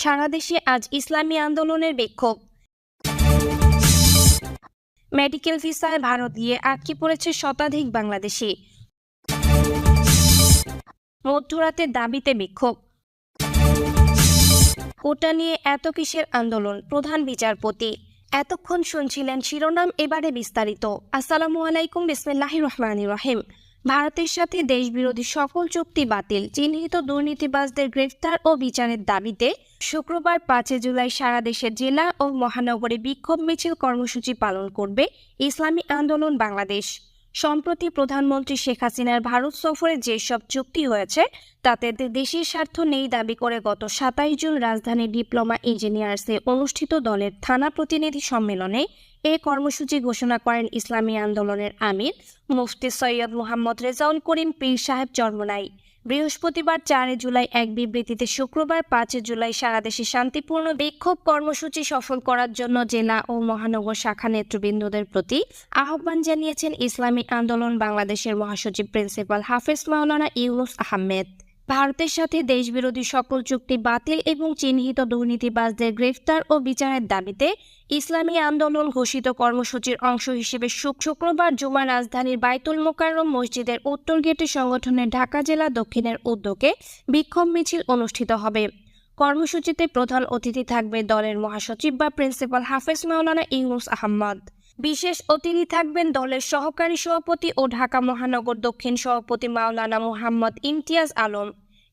সারা দেশে আজ ইসলামী আন্দোলনের বিক্ষোভ। মেডিকেল ভিসায় ভারত গিয়ে আটকে পড়েছে শতাধিক বাংলাদেশি। মধ্যরাতের দাবিতে বিক্ষোভ। কোটা নিয়ে এত কিসের আন্দোলন, প্রধান বিচারপতি। এতক্ষণ শুনছিলেন শিরোনাম, এবারে বিস্তারিত। আসসালামু আলাইকুম, বিসমিল্লাহির রহমানির রহিম। ভারতের সাথে দেশবিরোধী সকল চুক্তি বাতিল, চিহ্নিত দুর্নীতিবাজদের গ্রেফতার ও বিচারের দাবিতে শুক্রবার 5 জুলাই সারা দেশের জেলা ও মহানগরে বিক্ষোভ মিছিল কর্মসূচি পালন করবে ইসলামী আন্দোলন বাংলাদেশ। সম্প্রতি প্রধানমন্ত্রী শেখ হাসিনার ভারত সফরে যেসব চুক্তি হয়েছে তাতে দেশের স্বার্থ নেই দাবি করে গত 27 জুন রাজধানীর ডিপ্লোমা ইঞ্জিনিয়ার্সে অনুষ্ঠিত দলের থানা প্রতিনিধি সম্মেলনে এ কর্মসূচি ঘোষণা করেন ইসলামী আন্দোলনের আমির মুফতি সৈয়দ মোহাম্মদ রেজাউল করিম পীর সাহেব চরমোনাই। বৃহস্পতিবার 4 জুলাই এক বিবৃতিতে শুক্রবার 5 জুলাই সারা দেশে শান্তিপূর্ণ বিক্ষোভ কর্মসূচি সফল করার জন্য জেলা ও মহানগর শাখা নেতৃবৃন্দদের প্রতি আহ্বান জানিয়েছেন ইসলামী আন্দোলন বাংলাদেশের মহাসচিব প্রিন্সিপাল হাফেজ মাওলানা ইউনুস আহমেদ। ভারতের সাথে দেশবিরোধী সকল চুক্তি বাতিল এবং চিহ্নিত দুর্নীতিবাজদের গ্রেফতার ও বিচারের দাবিতে ইসলামী আন্দোলন ঘোষিত কর্মসূচির অংশ হিসেবে শুক্রবার জুমা রাজধানীর বাইতুল মোকাররম মসজিদের উত্তর গেটে সংগঠনের ঢাকা জেলা দক্ষিণের উদ্যোগে বিক্ষোভ মিছিল অনুষ্ঠিত হবে। কর্মসূচিতে প্রধান অতিথি থাকবে দলের মহাসচিব বা প্রিন্সিপাল হাফেজ মাওলানা ইউনুস আহমদ। বিশেষ অতিথি থাকবেন দলের সহকারী সভাপতি ও ঢাকা মহানগর দক্ষিণ সভাপতি মাওলানা মুহাম্মদ ইমতিয়াজ আলম,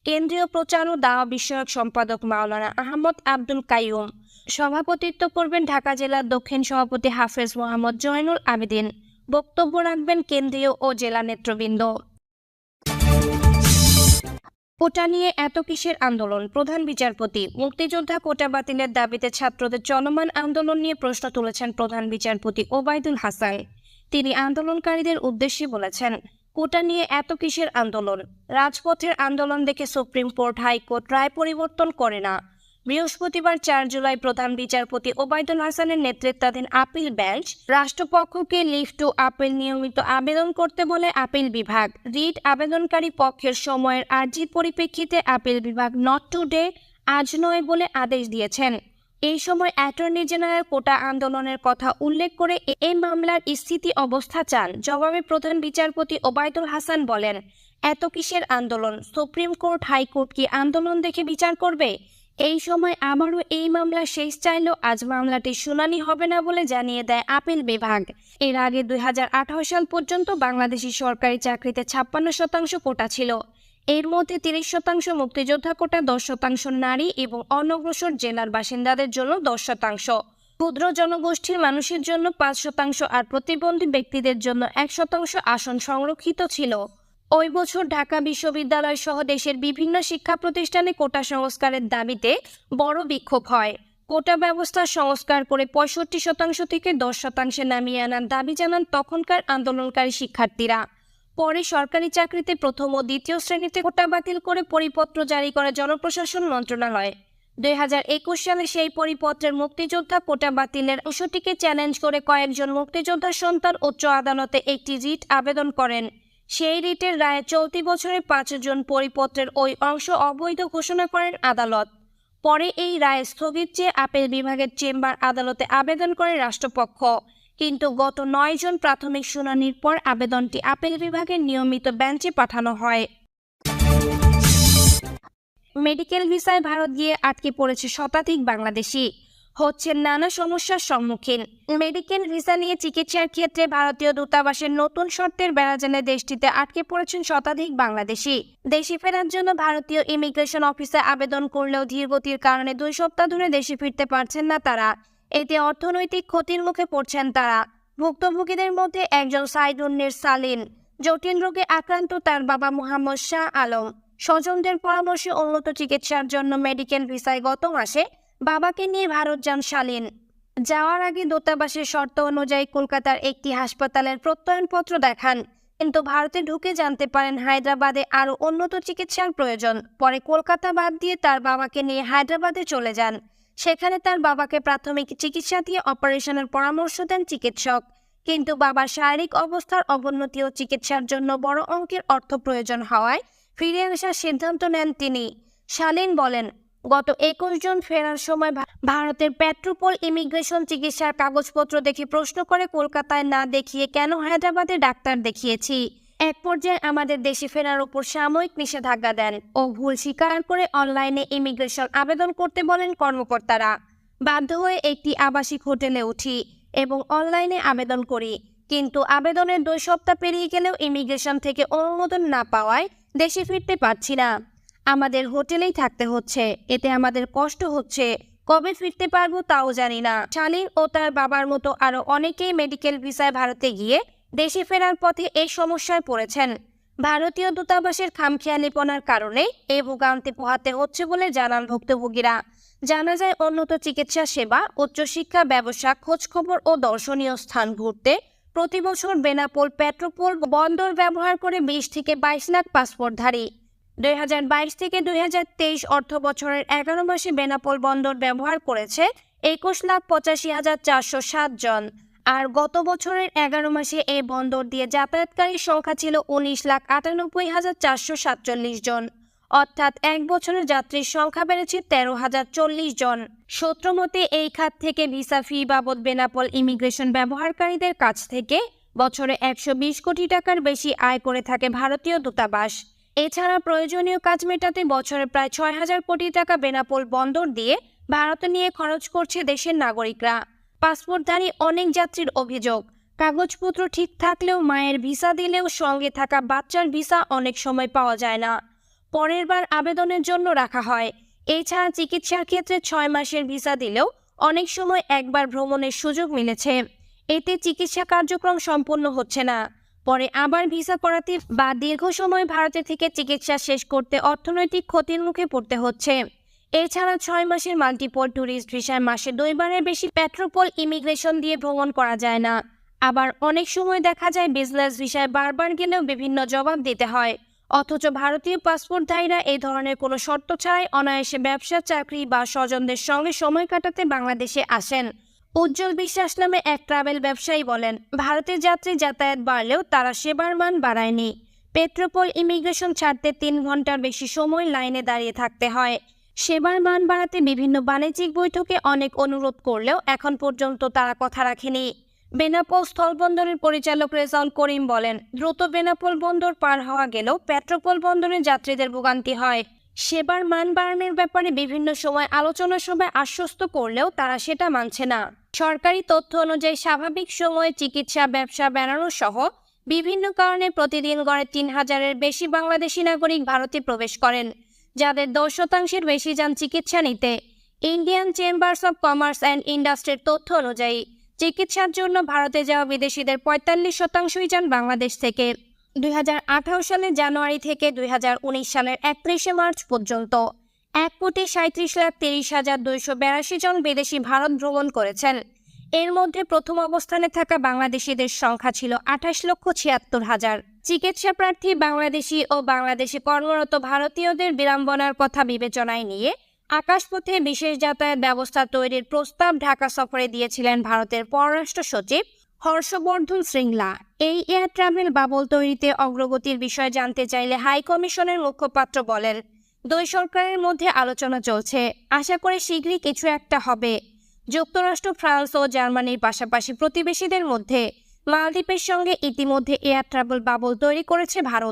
কেন্দ্রীয় প্রচার ও দাওয়া বিষয়ক সম্পাদক মাওলানা আহমদ আব্দুল কাইয়ুম। সভাপতিত্ব করবেন ঢাকা জেলার দক্ষিণ সভাপতি হাফেজ মোহাম্মদ জয়নুল আবেদিন। বক্তব্য রাখবেন কেন্দ্রীয় ও জেলা নেতৃবৃন্দ। কোটা নিয়ে এত কিসের আন্দোলন, প্রধান বিচারপতি। মুক্তিযোদ্ধা কোটা বাতিলের দাবিতে ছাত্রদের চলমান আন্দোলন নিয়ে প্রশ্ন তুলেছেন প্রধান বিচারপতি ওবায়দুল হাসান। তিনি আন্দোলনকারীদের উদ্দেশ্যে বলেছেন, কোটা নিয়ে এত কিসের আন্দোলন? রাজপথের আন্দোলন দেখে সুপ্রিম কোর্ট হাইকোর্ট রায় পরিবর্তন করে না। বৃহস্পতিবার 4 জুলাই প্রধান বিচারপতি ওবায়দুল হাসানের নেতৃত্বাধীন আপিল বেঞ্চ রাষ্ট্রপক্ষকে লিভ টু আপিল নিয়মিত আবেদন করতে বলে আপিল বিভাগ রিট আবেদনকারী পক্ষের সময়ের আর্জির পরিপ্রেক্ষিতে আপিল বিভাগ নট টুডে, আজ নয় বলে আদেশ দিয়েছেন। এই সময় অ্যাটর্নি জেনারেল কোটা আন্দোলনের কথা উল্লেখ করে এই মামলার স্থিতি অবস্থা চান। জবাবে প্রধান বিচারপতি ওবায়দুল হাসান বলেন, এত কিসের আন্দোলন? সুপ্রিম কোর্ট হাইকোর্ট কি আন্দোলন দেখে বিচার করবে? এই সময় আবারও এই মামলা শেষ চাইলেও আজ মামলাটির শুনানি হবে না বলে জানিয়ে দেয় আপিল বিভাগ। এর আগে 2018 সাল পর্যন্ত বাংলাদেশি সরকারি চাকরিতে 56% কোটা ছিল। এর মধ্যে 30% মুক্তিযোদ্ধা কোটা, 10% নারী এবং অনগ্রসর জেলার বাসিন্দাদের জন্য 10%, ক্ষুদ্র জনগোষ্ঠীর মানুষের জন্য 5% আর প্রতিবন্ধী ব্যক্তিদের জন্য 1% আসন সংরক্ষিত ছিল। ওই বছর ঢাকা বিশ্ববিদ্যালয় সহ দেশের বিভিন্ন শিক্ষা প্রতিষ্ঠানে কোটা সংস্কারের দাবিতে বড় বিক্ষোভ হয়। কোটা ব্যবস্থা সংস্কার করে 65% থেকে 10% নামিয়ে আনার দাবি জানান তখনকার আন্দোলনকারী শিক্ষার্থীরা। পরে সরকারি চাকরিতে প্রথম ও দ্বিতীয় শ্রেণীতে কোটা বাতিল করে পরিপত্র জারি করে জনপ্রশাসন মন্ত্রণালয়। 2021 সালে সেই পরিপত্রের মুক্তিযোদ্ধা কোটা বাতিলের অংশটিকে চ্যালেঞ্জ করে কয়েকজন মুক্তিযোদ্ধার সন্তান উচ্চ আদালতে একটি রিট আবেদন করেন। সেই রিটের রায়ে চলতি বছরে 5 জন পরিপত্রের ওই অংশ অবৈধ ঘোষণা করেন আদালত। পরে এই রায় স্থগিত চেয়ে আপিল বিভাগের চেম্বার আদালতে আবেদন করে রাষ্ট্রপক্ষ, কিন্তু গত 9 জন প্রাথমিক শুনানির পর আবেদনটি আপিল বিভাগের নিয়মিত বেঞ্চে পাঠানো হয়। মেডিকেল ভিসায় ভারত গিয়ে আটকে পড়েছে শতাধিক বাংলাদেশি, হচ্ছেন নানা সমস্যার সম্মুখীন। মেডিকেল ভিসা নিয়ে চিকিৎসার ক্ষেত্রে ভারতীয় দূতাবাসের নতুন শর্তের বেড়াজালে দেশটিতে আটকে পড়েছেন শতাধিক বাংলাদেশি। দেশে ফেরার জন্য ভারতীয় ইমিগ্রেশন অফিসে আবেদন করলেও ধীরগতির কারণে 2 সপ্তাহ ধরে দেশে ফিরতে পারছেন না তারা। এতে অর্থনৈতিক ক্ষতির মুখে পড়ছেন তারা। ভুক্তভোগীদের মধ্যে একজন সাইদুন্নের সালিন, জটিল রোগে আক্রান্ত তার বাবা মোহাম্মদ শাহ আলম। স্বজনদের পরামর্শে উন্নত চিকিৎসার জন্য মেডিকেল ভিসায় গত মাসে বাবাকে নিয়ে ভারত যান শালীন। যাওয়ার আগে দূতাবাসের শর্ত অনুযায়ী কলকাতার একটি হাসপাতালের প্রত্যয়নপত্র দেখান, কিন্তু ভারতে ঢুকে জানতে পারেন হায়দ্রাবাদে আরও উন্নত চিকিৎসার প্রয়োজন। পরে কলকাতা বাদ দিয়ে তার বাবাকে নিয়ে হায়দ্রাবাদে চলে যান। সেখানে তার বাবাকে প্রাথমিক চিকিৎসা দিয়ে অপারেশনের পরামর্শ দেন চিকিৎসক, কিন্তু বাবার শারীরিক অবস্থার অবনতি ও চিকিৎসার জন্য বড় অঙ্কের অর্থ প্রয়োজন হওয়ায় ফিরে আসার সিদ্ধান্ত নেন তিনি। শালীন বলেন, গত 21 জন ফেরার সময় ভারতের পেট্রোপল ইমিগ্রেশন চিকিৎসার কাগজপত্র দেখে প্রশ্ন করে কলকাতায় না দেখিয়ে কেন হায়দ্রাবাদে ডাক্তার দেখিয়েছি। এক পর্যায়ে আমাদের দেশে ফেরার উপর সাময়িক নিষেধাজ্ঞা দেন ও ভুল স্বীকার করে অনলাইনে ইমিগ্রেশন আবেদন করতে বলেন কর্মকর্তারা। বাধ্য হয়ে একটি আবাসিক হোটেলে উঠি এবং অনলাইনে আবেদন করি, কিন্তু আবেদনের 2 সপ্তাহ পেরিয়ে গেলেও ইমিগ্রেশন থেকে অনুমোদন না পাওয়ায় দেশে ফিরতে পারছি না। আমাদের হোটেলেই থাকতে হচ্ছে, এতে আমাদের কষ্ট হচ্ছে। কবে ফিরতে পারবো তাও জানি না। শালীন ও তার বাবার মতো আরো অনেকেই মেডিকেল ভিসায় ভারতে গিয়ে দেশে ফেরার পথে এই সমস্যায় পড়েছেন। ভারতীয় দূতাবাসের খামখেয়ালিপনার কারণে এই ভোগান্তি পোহাতে হচ্ছে বলে জানান ভুক্তভোগীরা। জানা যায়, উন্নত চিকিৎসা সেবা, উচ্চশিক্ষা, ব্যবসা, খোঁজখবর ও দর্শনীয় স্থান ঘুরতে প্রতি বছর বেনাপোল পেট্রোপল বন্দর ব্যবহার করে 20 থেকে 22 লাখ পাসপোর্টধারী। 2022 থেকে 2023 অর্থ বছরের 11 মাসে বেনাপোল বন্দর ব্যবহার করেছে 21,85,407 জন। আর গত বছরের 11 মাসে এই বন্দর দিয়ে যাতায়াতকারীর সংখ্যা ছিল 19,98,447 জন। অর্থাৎ এক বছরের যাত্রীর সংখ্যা বেড়েছে 13,040 জন। সূত্রমতে এই খাত থেকে ভিসা ফি বাবদ বেনাপোল ইমিগ্রেশন ব্যবহারকারীদের কাছ থেকে বছরে 120 কোটি টাকার বেশি আয় করে থাকে ভারতীয় দূতাবাস। এছাড়া প্রয়োজনীয় কাজ মেটাতে বছরে প্রায় 6,000 কোটি টাকা বেনাপোল বন্দর দিয়ে ভারতে নিয়ে খরচ করছে দেশের নাগরিকরা। পাসপোর্টধারী অনেক যাত্রীর অভিযোগ, কাগজপত্র ঠিক থাকলেও মায়ের ভিসা দিলেও সঙ্গে থাকা বাচ্চার ভিসা অনেক সময় পাওয়া যায় না, পরের বার আবেদনের জন্য রাখা হয়। এছাড়া চিকিৎসার ক্ষেত্রে 6 মাসের ভিসা দিলেও অনেক সময় একবার ভ্রমণের সুযোগ মিলেছে, এতে চিকিৎসা কার্যক্রম সম্পূর্ণ হচ্ছে না। পরে আবার ভিসা করাতে বা দীর্ঘ সময় ভারতে থেকে চিকিৎসা শেষ করতে অর্থনৈতিক ক্ষতির মুখে পড়তে হচ্ছে। এছাড়া 6 মাসের মাল্টিপল ট্যুরিস্ট ভিসায় মাসে 2 বারের বেশি পেট্রোপল ইমিগ্রেশন দিয়ে ভ্রমণ করা যায় না। আবার অনেক সময় দেখা যায় বিজনেস ভিসায় বারবার গেলেও বিভিন্ন জবাব দিতে হয়। অথচ ভারতীয় পাসপোর্টধারীরা এই ধরনের কোনো শর্ত ছাড়াই অনায়াসে ব্যবসা, চাকরি বা স্বজনদের সঙ্গে সময় কাটাতে বাংলাদেশে আসেন। উজ্জ্বল বিশ্বাস নামে এক ট্রাভেল ব্যবসায়ী বলেন, ভারতের যাত্রী যাতায়াত বাড়লেও তারা সেবার মান বাড়ায়নি। পেট্রোপল ইমিগ্রেশন ছাড়তে 3 ঘন্টার বেশি সময় লাইনে দাঁড়িয়ে থাকতে হয়। সেবার মান বাড়াতে বিভিন্ন বাণিজ্যিক বৈঠকে অনেক অনুরোধ করলেও এখন পর্যন্ত তারা কথা রাখেনি। বেনাপোল স্থলবন্দরের পরিচালক রেজাউল করিম বলেন, দ্রুত বেনাপোল বন্দর পার হওয়া গেলেও পেট্রোপল বন্দরে যাত্রীদের ভোগান্তি হয়। সেবার মান বাড়ানোর ব্যাপারে বিভিন্ন সময় আলোচনা সভায় আশ্বস্ত করলেও তারা সেটা মানছে না। সরকারি তথ্য অনুযায়ী স্বাভাবিক সময়ে চিকিৎসা, ব্যবসা বেড়ানো সহ বিভিন্ন কারণে প্রতিদিন গড়ে 3,000-এর বেশি বাংলাদেশি নাগরিক ভারতে প্রবেশ করেন, যাদের 10% বেশি যান চিকিৎসা নিতে। Indian chambers of commerce and ইন্ডাস্ট্রির তথ্য অনুযায়ী চিকিৎসার জন্য ভারতে যাওয়া বিদেশিদের 45%ই যান বাংলাদেশ থেকে। 2018 সালের জানুয়ারি থেকে 2019 সালের 31 মার্চ পর্যন্ত 1,37,30,282 জন বিদেশি ভারত ভ্রমণ করেছেন। এর মধ্যে প্রথম অবস্থানে থাকা বাংলাদেশিদের সংখ্যা ছিল 28,76,000। চিকিৎসা প্রার্থী বাংলাদেশি ও বাংলাদেশে কর্মরত ভারতীয়দের বিড়ম্বনার কথা বিবেচনায় নিয়ে আকাশপথে বিশেষ যাতায়াত ব্যবস্থা তৈরির প্রস্তাব ঢাকা সফরে দিয়েছিলেন ভারতের পররাষ্ট্র সচিব হর্ষবর্ধন শ্রিংলা। এই এয়ার ট্রাভেল বাবল তৈরিতে অগ্রগতির বিষয়ে জানতে চাইলে হাই কমিশনের মুখপাত্র বলেন, 2 সরকারের মধ্যে আলোচনা চলছে, আশা করি শীঘ্রই কিছু একটা হবে। যুক্তরাষ্ট্র, ফ্রান্স ও জার্মানির পাশাপাশি প্রতিবেশীদের মধ্যে মালদ্বীপের সঙ্গে ইতিমধ্যে এয়ার ট্রাভেল বাবল তৈরি করেছে ভারত।